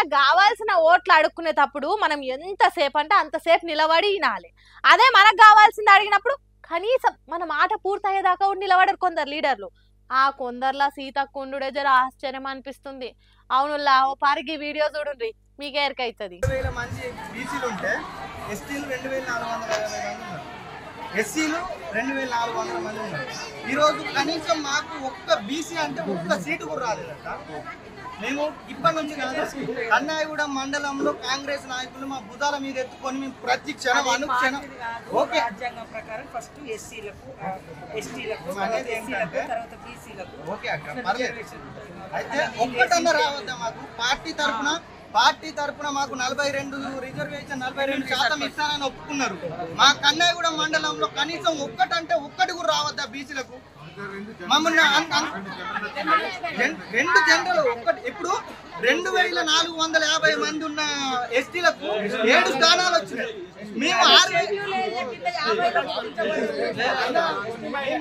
వాళ్ళకి కావాల్సిన ఓట్లు అడుక్కునేటప్పుడు మనం ఎంతసేపు అంటే అంతసేపు నిలబడి వినాలి. అదే మనకు కావాల్సింది అడిగినప్పుడు కనీసం మన మాట పూర్తయ్యేదాకా నిలబడరు కొందరు లీడర్లు. ఆ కొందర్లా సీతక్కుండుడే జర ఆశ్చర్యం అనిపిస్తుంది. అవునుల్లా ఓ పారికి వీడియో చూడండి మీకే ఎరకైతుంది. 2000 మంది బీసీలు ఉంటే ఎస్టీలు 2450 మంది ఉన్నారు, ఎస్సీలు 2400 మంది ఉన్నారు. ఈరోజు కనీసం మాకు ఒక్క బీసీ అంటే ఒక్క సీటు కూడా రాలేదట. మేము ఇప్పటి నుంచి కాదు కన్నాయిగూడెం మండలంలో కాంగ్రెస్ నాయకులు మా బుధాల మీద ఎత్తుకొని మేము ప్రతి క్షణం అనుక్షణం ఓకే రాజ్యాంగం ప్రకారం ఫస్ట్ ఎస్సీలకు ఎస్టీలకు అనేది ఏంటంటే తర్వాత బీసీలకు ఓకే అక్క పర్లేదు. అయితే ఒక్కటన్నా రావద్దా మాకు పార్టీ తరపున మాకు 42 రిజర్వేషన్ 42% ఇస్తానని ఒప్పుకున్నారు. మా కన్నాయిగూడెం మండలంలో కనీసం ఒక్కటి కూడా రావద్దా బీసీలకు? మమ్మల్ని 2 జనరల్ ఒక్కటి ఇప్పుడు 2450 మంది ఉన్న ఎస్టీలకు 7 స్థానాలు వచ్చినాయి. మేము 6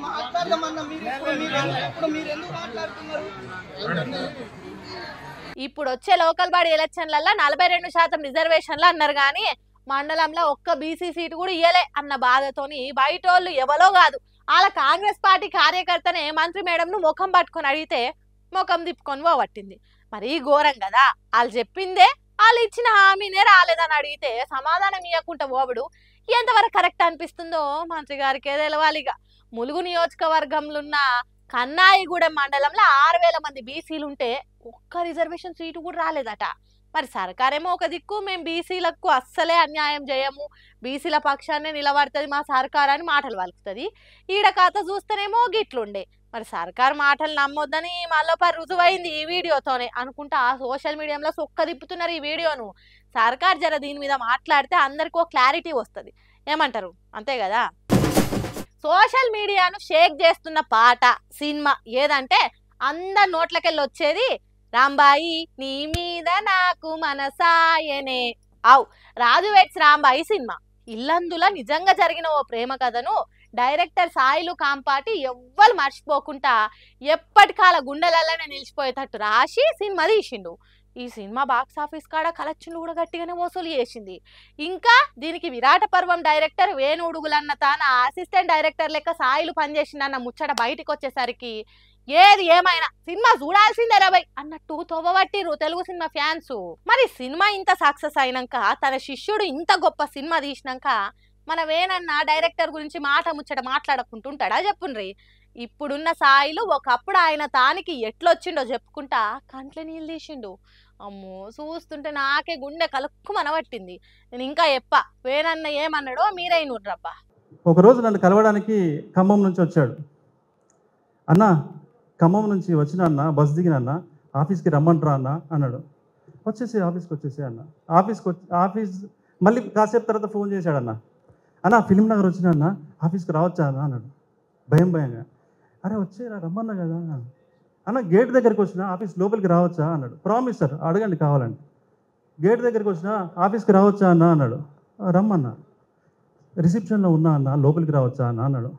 మాట్లాడదామన్నా మీరు ఎందుకు మాట్లాడుతున్నారు? ఇప్పుడు వచ్చే లోకల్ బాడీ ఎలక్షన్లలో 42% రిజర్వేషన్లు అన్నారు కానీ మండలంలో ఒక్క బీసీ సీటు కూడా ఇయ్యలే అన్న బాధతోని బయటోళ్ళు ఎవరో కాదు వాళ్ళ కాంగ్రెస్ పార్టీ కార్యకర్తనే మంత్రి మేడంను ముఖం పట్టుకొని అడిగితే ముఖం తిప్పుకొని పోవట్టింది. మరీ ఘోరం కదా. వాళ్ళు చెప్పిందే వాళ్ళు ఇచ్చిన హామీనే రాలేదని అడిగితే సమాధానం ఇవ్వకుండా పోవడు ఎంతవరకు కరెక్ట్ అనిపిస్తుందో మంత్రి గారికే తెలవాలిగా. ములుగు నియోజకవర్గంలో ఉన్న కన్నాయిగూడెం మండలంలో 6000 మంది బీసీలు ఉంటే ఒక్క రిజర్వేషన్ సీటు కూడా రాలేదట. మరి సర్కారేమో ఒక దిక్కు మేము బీసీలకు అస్సలే అన్యాయం చేయము, బీసీల పక్షాన్నే నిలబడుతుంది మా సర్కార్ అని మాటలు పలుకుతుంది. ఈడ కథ చూస్తేనేమో గిట్లుండే. మరి సర్కార్ మాటలు నమ్మొద్దని మళ్ళీ రుజువైంది ఈ వీడియోతోనే అనుకుంటా సోషల్ మీడియాలో సొక్క తిప్పుతున్నారు ఈ వీడియోను. సర్కార్ జర దీని మీద మాట్లాడితే అందరికీ ఓ క్లారిటీ వస్తుంది. ఏమంటారు? అంతే కదా. సోషల్ మీడియాను షేక్ చేస్తున్న పాట సినిమా ఏదంటే అందరి నోట్లకెళ్ళి వచ్చేది రాంబాయి నీ మీద నాకు మనసాయనే. అవు రాజు వెడ్స్ రాంబాయి సినిమా. ఇల్లందులో నిజంగా జరిగిన ఓ ప్రేమ కథను డైరెక్టర్ సాయిలు కాంపాటి ఎవ్వరు మర్చిపోకుండా ఎప్పటికాల గుండెలలోనే నిలిచిపోయేటట్టు రాసి సినిమా తీసిండు. ఈ సినిమా బాక్స్ ఆఫీస్ కాడ కలెక్షన్లు కూడా గట్టిగానే వసూలు చేసింది. ఇంకా దీనికి విరాట పర్వం డైరెక్టర్ వేణుడుగులన్న తాన అసిస్టెంట్ డైరెక్టర్ లెక్క సాయిలు పనిచేసిండన్న ముచ్చట బయటికి వచ్చేసరికి ఏది ఏమైనా సినిమా చూడాల్సిందే రబై అన్నట్టు తోబవట్టిరు తెలుగు సినిమా ఫ్యాన్స్. మరి సినిమా ఇంత సక్సెస్ అయినాక తన శిష్యుడు ఇంత గొప్ప సినిమా తీసినాక మన వేణన్న డైరెక్టర్ గురించి మాట ముచ్చట మాట్లాడుకుంటుంటాడా చెప్పుండ్రి. ఇప్పుడున్న సాయిలు ఒకప్పుడు ఆయన తానికి ఎట్లొచ్చిండో చెప్పుకుంటా కంట్ల నీళ్ళు తీసిండు. అమ్మో చూస్తుంటే నాకే గుండె కలుక్కు మనబట్టింది. నేను ఇంకా వేణన్న ఏమన్నాడో మీరే నూర్రబ్బా. ఒకరోజు నన్ను కలవడానికి ఖమ్మం నుంచి వచ్చాడు. అన్న ఖమ్మం నుంచి వచ్చిన అన్న బస్ దిగిన అన్న ఆఫీస్కి రమ్మంటారా అన్న అన్నాడు. ఆఫీస్కి వచ్చేసి అన్న ఆఫీస్ మళ్ళీ కాసేపు తర్వాత ఫోన్ చేశాడన్న. అన్న ఫిలిం నగర్ వచ్చిన అన్న ఆఫీస్కి రావచ్చా అన్న అన్నాడు భయంగా. అరే వచ్చేరా రమ్మన్నా కదా అన్న. గేట్ దగ్గరికి వచ్చిన ఆఫీస్ లోపలికి రావచ్చా అన్నాడు. ప్రామిస్ సార్ అడగండి కావాలండి. గేట్ దగ్గరికి వచ్చిన ఆఫీస్కి రావచ్చా అన్న అన్నాడు. రమ్మన్నా. రిసెప్షన్లో ఉన్నా అన్న లోపలికి రావచ్చా అన్న అన్నాడు.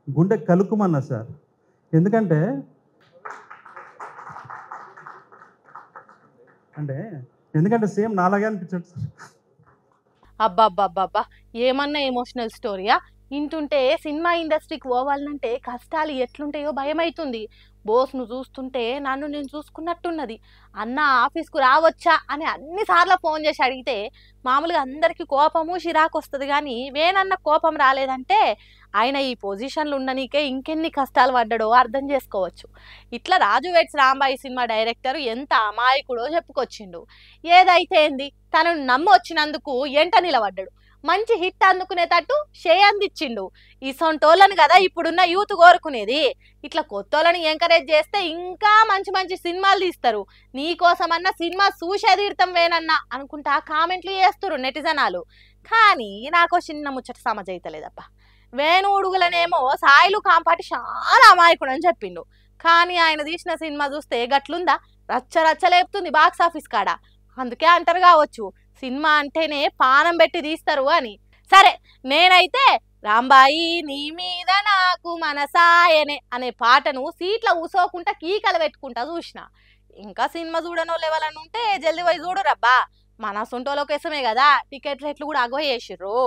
గుండె కలుక్కుమన్నా సార్. ఎందుకంటే సేమ్ నాలాగే అనిపించాడు సార్. అబ్బాబ్బాబ్బా ఏమన్నా ఎమోషనల్ స్టోరీయా. ఇంటుంటే సినిమా ఇండస్ట్రీకి పోవాలంటే కష్టాలు ఎట్లుంటాయో భయమవుతుంది. బోస్ను చూస్తుంటే నన్ను నేను చూసుకున్నట్టున్నది. అన్న ఆఫీస్కు రావచ్చా అని అన్నిసార్లు ఫోన్ చేసి అడిగితే మామూలుగా అందరికీ కోపము చిరాకు వస్తుంది కానీ వేనన్న కోపం రాలేదంటే ఆయన ఈ పొజిషన్లు ఉండనీకే ఇంకెన్ని కష్టాలు పడ్డాడో అర్థం చేసుకోవచ్చు. ఇట్లా రాజు వెడ్స్ రాంబాయి సినిమా డైరెక్టర్ ఎంత అమాయకుడో చెప్పుకొచ్చిండు. ఏదైతే ఏంది తనను నమ్మి వచ్చినందుకు ఎంట నిలబడ్డాడు. మంచి హిట్ అందుకునేటట్టు అందించిండు. ఈ సొంటోళ్ళని కదా ఇప్పుడున్న యూత్ కోరుకునేది. ఇట్లా కొత్తోళ్ళని ఎంకరేజ్ చేస్తే ఇంకా మంచి మంచి సినిమాలు తీస్తారు. నీకోసమన్నా సినిమా చూసే తీర్థం వేనన్నా అనుకుంటా కామెంట్లు చేస్తారు నెటిజనాలు. కానీ నాకు చిన్న ముచ్చట సమజైతలేదప్ప. వేణు ఉడుగులనేమో సాయిలు కాంపాటి చాలా అమాయకుడు అని చెప్పిండు. కానీ ఆయన తీసిన సినిమా చూస్తే గట్లుందా, రచ్చలేపుతుంది బాక్స్ ఆఫీస్ కాడ. అందుకే అంటారు కావచ్చు సినిమా అంటేనే పానం పెట్టి తీస్తారు అని. సరే నేనైతే రాంబాయి నీ మీద నాకు మనసాయనే అనే పాటను సీట్ల ఊసోకుంటా కీకలు పెట్టుకుంటా చూసిన. ఇంకా సినిమా చూడనో లెవెలని ఉంటే జల్దీ పోయి చూడు రబ్బా మన సొంటోళ్ళ కోసమే కదా టికెట్ రేట్లు కూడా అగో చేసిర్రు